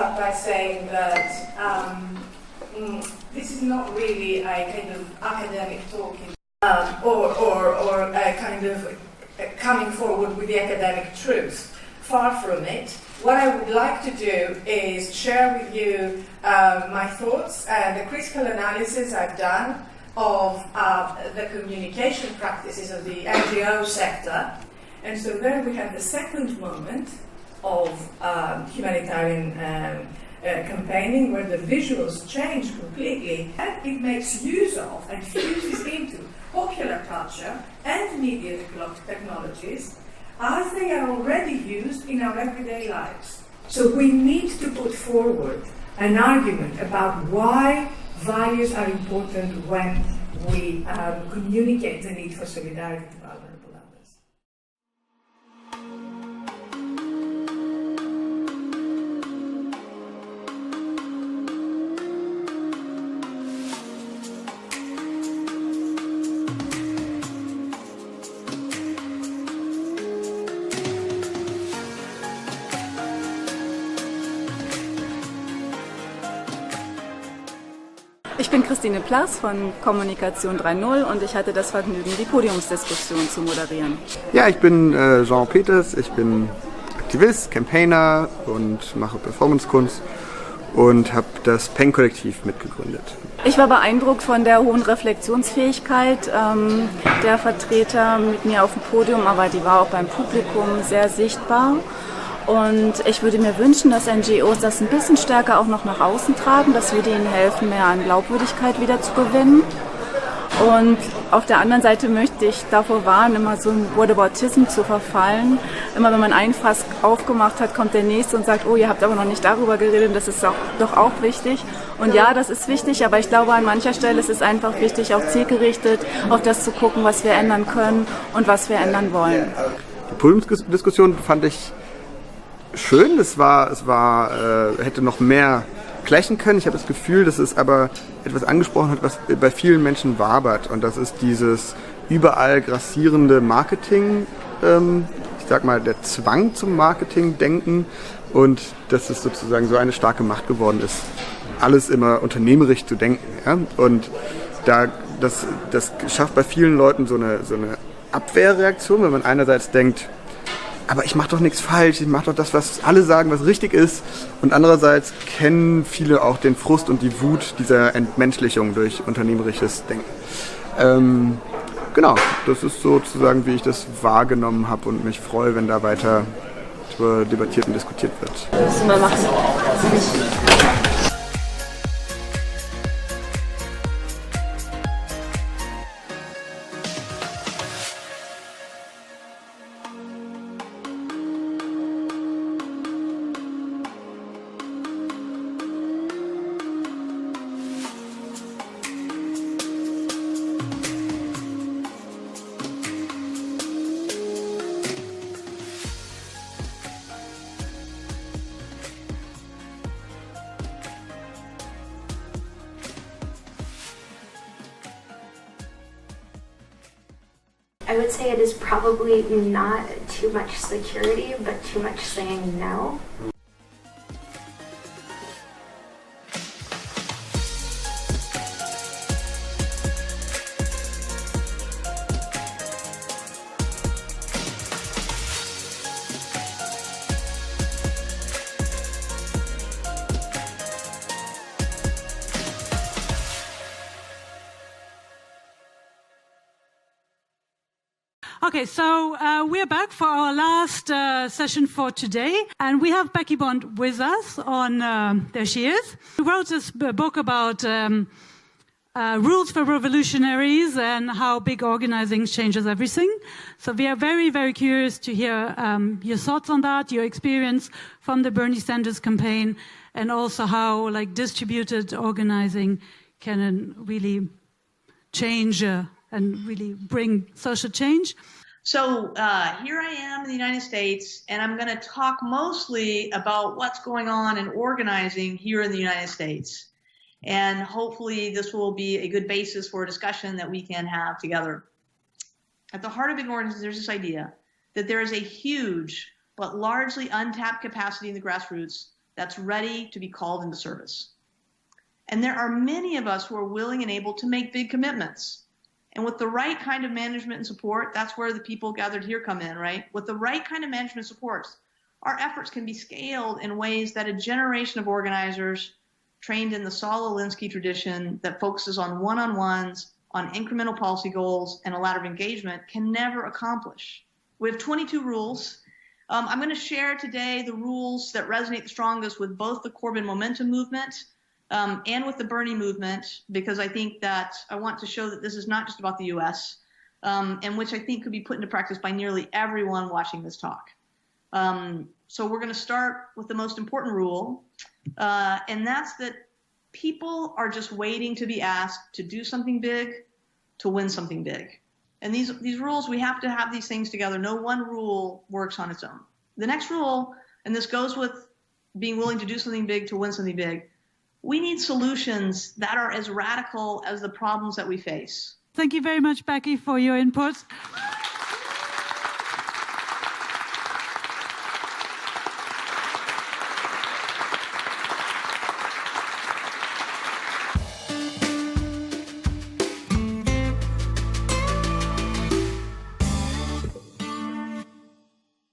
start by saying that this is not really a kind of academic talk or a kind of coming forward with the academic truth. Far from it. What I would like to do is share with you my thoughts and the critical analysis I've done of the communication practices of the NGO sector. And so there we have the second moment of humanitarian campaigning, where the visuals change completely, and it makes use of and fuses into popular culture and media technologies as they are already used in our everyday lives. So we need to put forward an argument about why values are important when we communicate the need for solidarity to vulnerable others. Ich bin Christine Plass von Kommunikation 3.0 und ich hatte das Vergnügen, die Podiumsdiskussion zu moderieren. Ja, ich bin Jean Peters, ich bin Aktivist, Campaigner und mache Performancekunst und habe das PEN-Kollektiv mitgegründet. Ich war beeindruckt von der hohen Reflexionsfähigkeit der Vertreter mit mir auf dem Podium, aber die war auch beim Publikum sehr sichtbar. Und ich würde mir wünschen, dass NGOs das ein bisschen stärker auch noch nach außen tragen, dass wir denen helfen, mehr an Glaubwürdigkeit wieder zu gewinnen. Und auf der anderen Seite möchte ich davor warnen, immer so ein Whataboutism zu verfallen. Immer wenn man ein Fass aufgemacht hat, kommt der Nächste und sagt, oh, ihr habt aber noch nicht darüber geredet, das ist doch auch wichtig. Und ja, das ist wichtig, aber ich glaube, an mancher Stelle ist es einfach wichtig, auch zielgerichtet auf das zu gucken, was wir ändern können und was wir ändern wollen. Die Podiumsdiskussion fand ich schön, hätte noch mehr gleichen können. Ich habe das Gefühl, dass es aber etwas angesprochen hat, was bei vielen Menschen wabert. Und das ist dieses überall grassierende Marketing, ich sag mal, der Zwang zum Marketing-Denken. Und dass es sozusagen so eine starke Macht geworden ist, alles immer unternehmerisch zu denken. Ja? Und das schafft bei vielen Leuten so eine Abwehrreaktion, wenn man einerseits denkt, aber ich mache doch nichts falsch, ich mache doch das, was alle sagen, was richtig ist. Und andererseits kennen viele auch den Frust und die Wut dieser Entmenschlichung durch unternehmerisches Denken. Genau, das ist sozusagen, wie ich das wahrgenommen habe und mich freue, wenn da weiter darüber debattiert und diskutiert wird. Das müssen wir machen. I would say it is probably not too much security, but too much saying no. Okay, so we're back for our last session for today, and we have Becky Bond with us there she is. She wrote this book about rules for revolutionaries and how big organizing changes everything. So we are very, very curious to hear your thoughts on that, your experience from the Bernie Sanders campaign, and also how distributed organizing can really change and really bring social change. So here I am in the United States, and I'm going to talk mostly about what's going on in organizing here in the United States. And hopefully this will be a good basis for a discussion that we can have together. At the heart of big organizations, there's this idea that there is a huge but largely untapped capacity in the grassroots that's ready to be called into service. And there are many of us who are willing and able to make big commitments. And with the right kind of management and support, that's where the people gathered here come in, right? With the right kind of management supports, our efforts can be scaled in ways that a generation of organizers trained in the Saul Alinsky tradition that focuses on one-on-ones, on incremental policy goals, and a ladder of engagement can never accomplish. We have 22 rules. I'm going to share today the rules that resonate the strongest with both the Corbyn Momentum movement and with the Bernie movement, because I think that I want to show that this is not just about the U.S., and which I think could be put into practice by nearly everyone watching this talk. So we're going to start with the most important rule, and that's that people are just waiting to be asked to do something big, to win something big. And these rules, we have to have these things together. No one rule works on its own. The next rule, and this goes with being willing to do something big to win something big, we need solutions that are as radical as the problems that we face. Thank you very much, Becky, for your input.